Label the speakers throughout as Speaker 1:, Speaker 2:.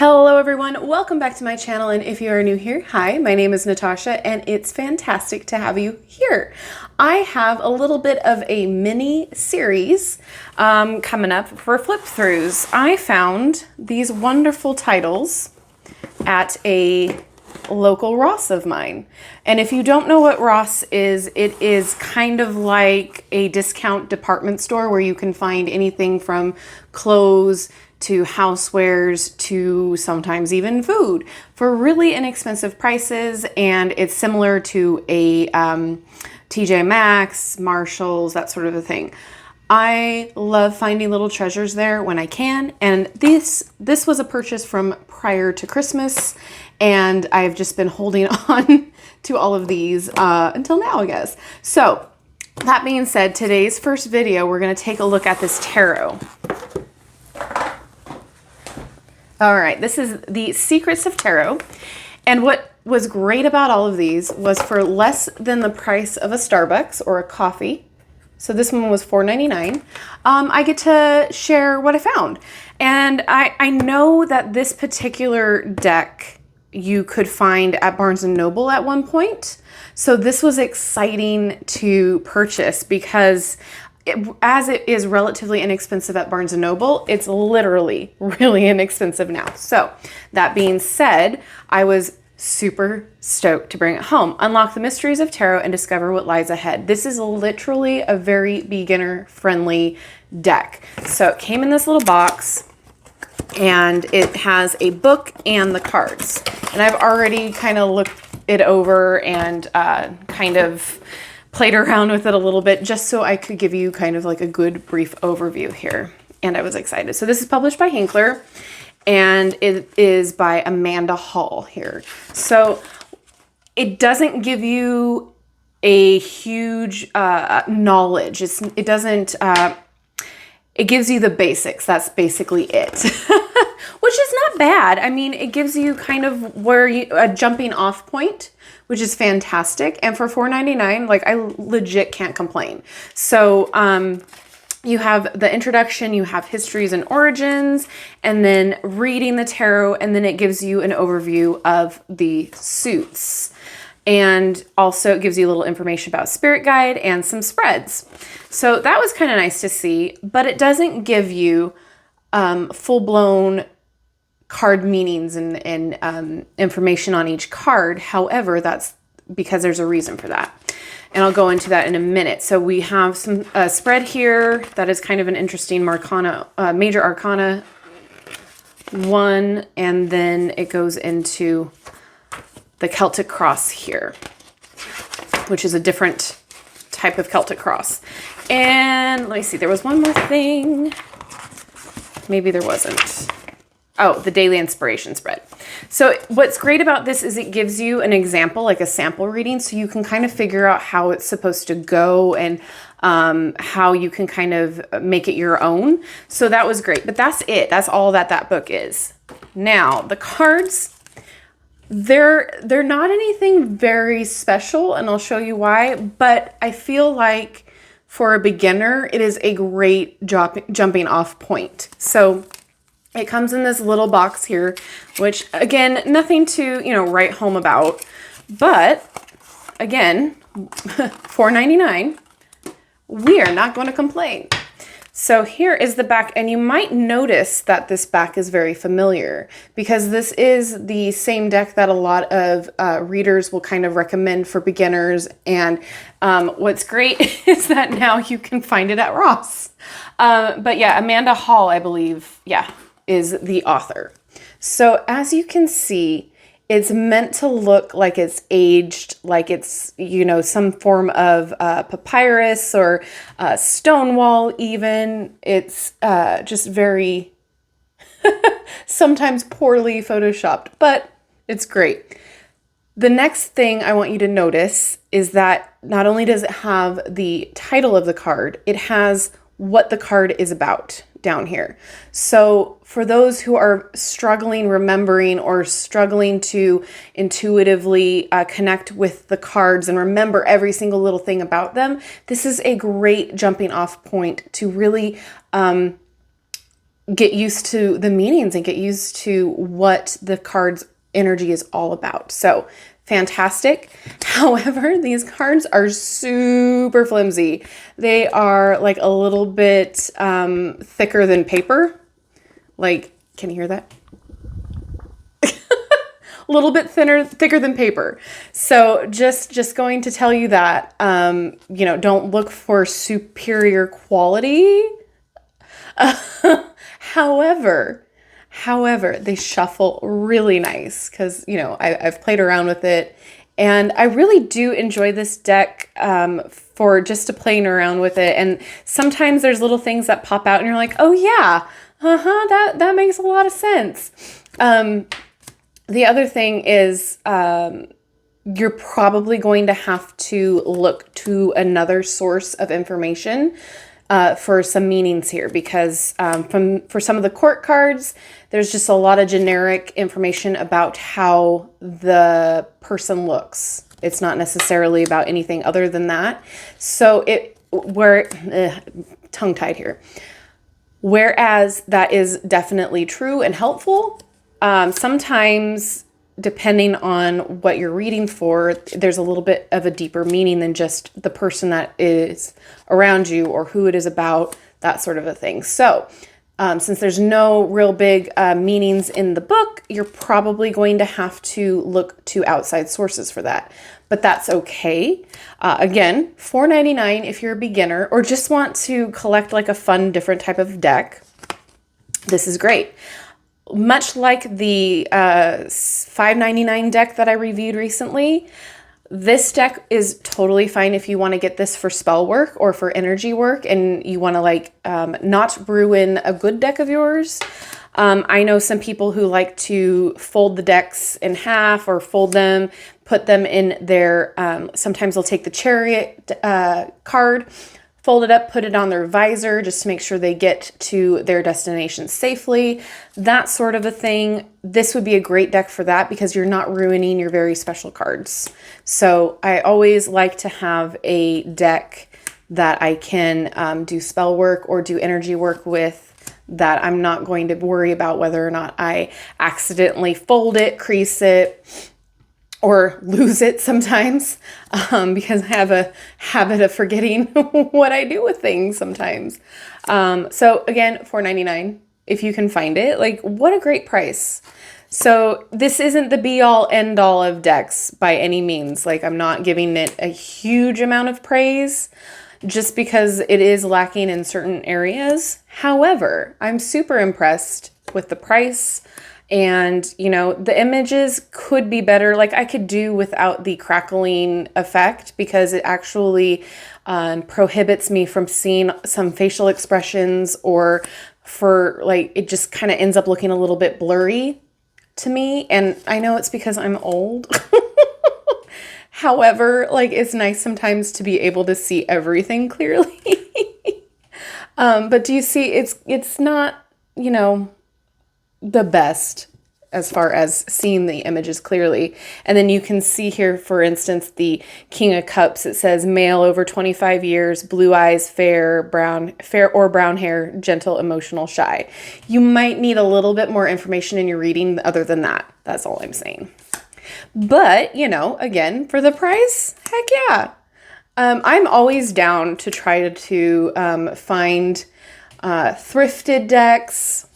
Speaker 1: Hello everyone, welcome back to my channel, and if you are new here, hi, my name is Natasha and it's fantastic to have you here. I have a little bit of a mini series coming up for flip throughs. I found these wonderful titles at a local Ross of mine. And if you don't know what Ross is, it is kind of like a discount department store where you can find anything from clothes to housewares to sometimes even food for really inexpensive prices. And it's similar to a TJ Maxx, Marshalls, that sort of a thing. I love finding little treasures there when I can, and this was a purchase from prior to Christmas, and I've just been holding on to all of these until now, I guess. So that being said, today's first video, we're going to take a look at this tarot. All right, this is the Secrets of Tarot, and what was great about all of these was for less than the price of a Starbucks or a coffee. So this one was $4.99. I get to share what I found. And I know that this particular deck you could find at Barnes & Noble at one point. So this was exciting to purchase because as it is relatively inexpensive at Barnes & Noble, it's literally really inexpensive now. So that being said, I was super stoked to bring it home. Unlock the mysteries of tarot and discover what lies ahead. This is literally a very beginner friendly deck. So it came in this little box and it has a book and the cards. And I've already kind of looked it over and kind of played around with it a little bit just so I could give you kind of like a good brief overview here. And I was excited. So this is published by Hinkler, and it is by Amanda Hall here. So it doesn't give you a huge knowledge. It doesn't, it gives you the basics. That's basically it, which is not bad. I mean, it gives you kind of a jumping off point, which is fantastic. And for $4.99, like I legit can't complain. So, you have the introduction, you have histories and origins, and then reading the tarot, and then it gives you an overview of the suits. And also it gives you a little information about spirit guide and some spreads. So that was kind of nice to see, but it doesn't give you full-blown card meanings and information on each card. However, that's because there's a reason for that. And I'll go into that in a minute. So we have some spread here that is kind of an interesting major arcana one, and then it goes into the Celtic cross here, which is a different type of Celtic cross. And let me see, there was one more thing. Maybe there wasn't. Oh, the daily inspiration spread. So what's great about this is it gives you an example, like a sample reading, so you can kind of figure out how it's supposed to go and how you can kind of make it your own. So that was great, but that's it. That's all that book is. Now, the cards, they're not anything very special, and I'll show you why, but I feel like for a beginner, it is a great jumping off point. So it comes in this little box here, which again, nothing to, write home about, but again, $4.99, we are not going to complain. So here is the back, and you might notice that this back is very familiar because this is the same deck that a lot of readers will kind of recommend for beginners. And what's great is that now you can find it at Ross. But yeah, Amanda Hall, I believe, is the author. So as you can see, it's meant to look like it's aged, like it's, some form of papyrus or stonewall even. It's just very, sometimes poorly photoshopped, but it's great. The next thing I want you to notice is that not only does it have the title of the card, it has what the card is about down here. So for those who are struggling remembering or struggling to intuitively connect with the cards and remember every single little thing about them, this is a great jumping off point to really get used to the meanings and get used to what the card's energy is all about. So fantastic. However, these cards are super flimsy. They are like a little bit thicker than paper. Like, can you hear that? A little bit thicker than paper. So just going to tell you that, don't look for superior quality. However, they shuffle really nice because, I've played around with it, and I really do enjoy this deck for just to playing around with it. And sometimes there's little things that pop out and you're like, oh yeah, that makes a lot of sense. The other thing is you're probably going to have to look to another source of information for some meanings here, because for some of the court cards, there's just a lot of generic information about how the person looks. It's not necessarily about anything other than that. So tongue-tied here. Whereas that is definitely true and helpful, sometimes depending on what you're reading for, there's a little bit of a deeper meaning than just the person that is around you or who it is about, that sort of a thing. So since there's no real big meanings in the book, you're probably going to have to look to outside sources for that. But that's okay. Again, $4.99 if you're a beginner or just want to collect like a fun, different type of deck. This is great. Much like the $5.99 deck that I reviewed recently, this deck is totally fine if you want to get this for spell work or for energy work and you want to not ruin a good deck of yours. I know some people who like to fold the decks in half or fold them, put them in their, sometimes they'll take the Chariot card, fold it up, put it on their visor just to make sure they get to their destination safely, that sort of a thing. This would be a great deck for that because you're not ruining your very special cards. So I always like to have a deck that I can do spell work or do energy work with, that I'm not going to worry about whether or not I accidentally fold it, crease it, or lose it sometimes, because I have a habit of forgetting what I do with things sometimes. So again, $4.99 if you can find it. Like, what a great price. So this isn't the be all end all of decks by any means. Like, I'm not giving it a huge amount of praise just because it is lacking in certain areas. However, I'm super impressed with the price. And, the images could be better. Like, I could do without the crackling effect because it actually prohibits me from seeing some facial expressions, or it just kind of ends up looking a little bit blurry to me. And I know it's because I'm old. However, it's nice sometimes to be able to see everything clearly. But do you see, it's not, the best as far as seeing the images clearly. And then you can see here, for instance, the King of Cups. It says male over 25 years, blue eyes, fair or brown hair, gentle, emotional, shy. You might need a little bit more information in your reading other than that. That's all I'm saying. But, again, for the price, heck yeah. I'm always down to try to find thrifted decks,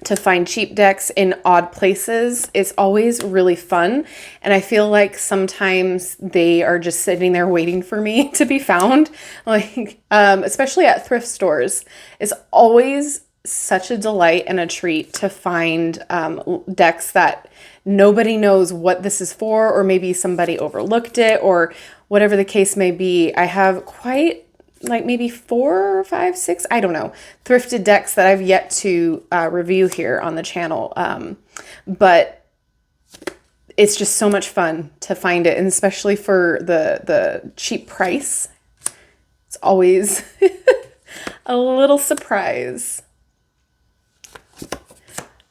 Speaker 1: to find cheap decks in odd places. It's always really fun. And I feel like sometimes they are just sitting there waiting for me to be found. Especially at thrift stores. It's always such a delight and a treat to find decks that nobody knows what this is for, or maybe somebody overlooked it, or whatever the case may be. I have quite maybe 4 or 5, 6, I don't know, thrifted decks that I've yet to review here on the channel. But it's just so much fun to find it, and especially for the cheap price. It's always a little surprise.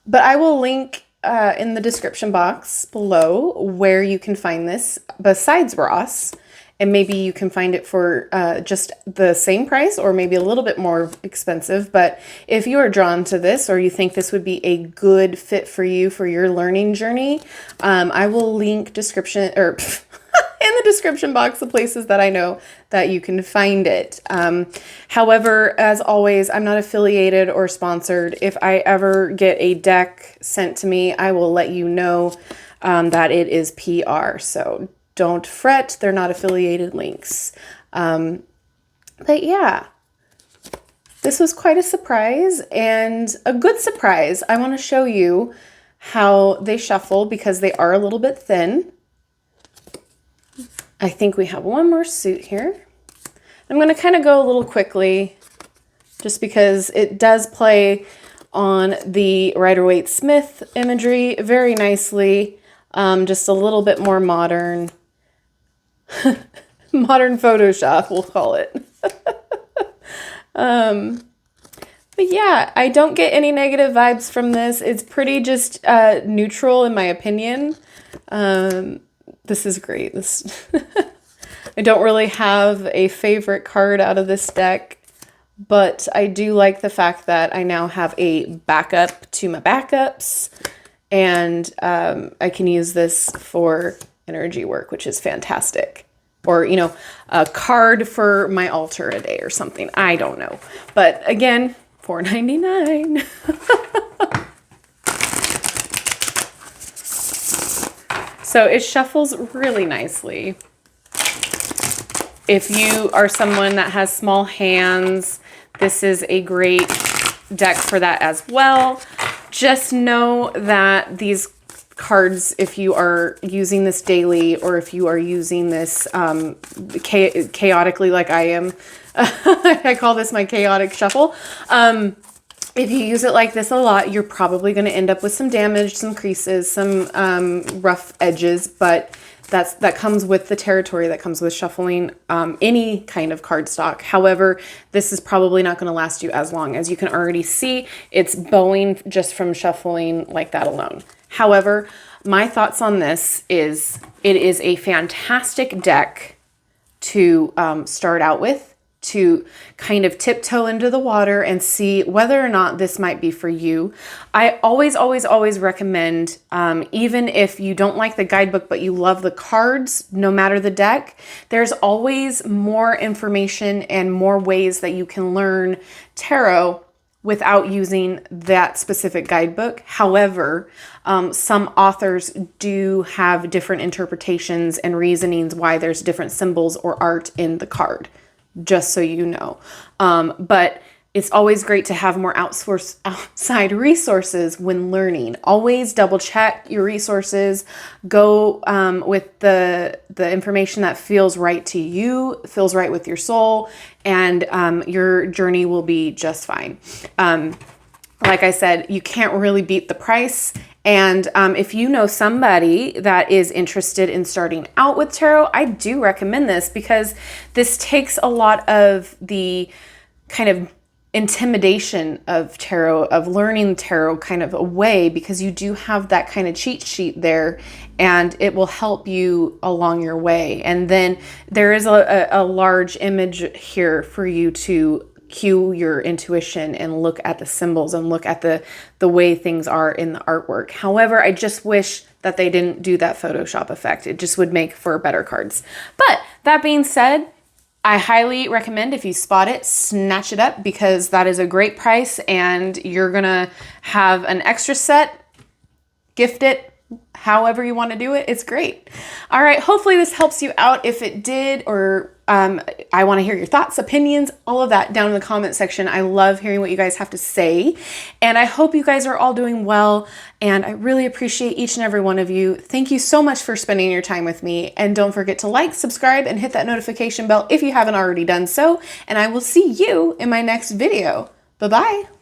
Speaker 1: But I will link in the description box below where you can find this besides Ross. and maybe you can find it for just the same price or maybe a little bit more expensive. But if you are drawn to this or you think this would be a good fit for you for your learning journey, I will link description or in the description box the places that I know that you can find it. However, as always, I'm not affiliated or sponsored. If I ever get a deck sent to me, I will let you know that it is PR. So don't fret, they're not affiliated links. But yeah, this was quite a surprise and a good surprise. I want to show you how they shuffle because they are a little bit thin. I think we have one more suit here. I'm going to kind of go a little quickly just because it does play on the Rider-Waite-Smith imagery very nicely. Just a little bit more modern. Modern Photoshop, we'll call it. But yeah, I don't get any negative vibes from this. It's pretty just neutral in my opinion. This is great. This I don't really have a favorite card out of this deck, but I do like the fact that I now have a backup to my backups, and I can use this for energy work, which is fantastic. Or, you know, a card for my altar a day or something. I don't know. But again, $4.99. So it shuffles really nicely. If you are someone that has small hands, this is a great deck for that as well. Just know that these cards, if you are using this daily or if you are using this chaotically like I am, I call this my chaotic shuffle. If you use it like this a lot, you're probably going to end up with some damage, some creases, some rough edges, but that comes with the territory, that comes with shuffling any kind of cardstock. However, this is probably not going to last you as long. As you can already see, it's bowing just from shuffling like that alone. However, my thoughts on this is it is a fantastic deck to start out with, to kind of tiptoe into the water and see whether or not this might be for you. I always, always, always recommend, even if you don't like the guidebook, but you love the cards, no matter the deck, there's always more information and more ways that you can learn tarot without using that specific guidebook. However, some authors do have different interpretations and reasonings why there's different symbols or art in the card, just so you know. But it's always great to have more outside resources when learning. Always double check your resources. Go with the information that feels right to you, feels right with your soul, and your journey will be just fine. Like I said, you can't really beat the price. And if you know somebody that is interested in starting out with tarot, I do recommend this because this takes a lot of the kind of intimidation of tarot, of learning tarot kind of away, because you do have that kind of cheat sheet there and it will help you along your way. And then there is a large image here for you to cue your intuition and look at the symbols and look at the way things are in the artwork. However, I just wish that they didn't do that Photoshop effect. It just would make for better cards. But that being said, I highly recommend, if you spot it, snatch it up, because that is a great price and you're gonna have an extra set, gift it, however you want to do it. It's great. All right, hopefully this helps you out. If it did, or I want to hear your thoughts, opinions, all of that down in the comment section. I love hearing what you guys have to say, and I hope you guys are all doing well, and I really appreciate each and every one of you. Thank you so much for spending your time with me, and don't forget to like, subscribe, and hit that notification bell if you haven't already done so, and I will see you in my next video. Bye-bye.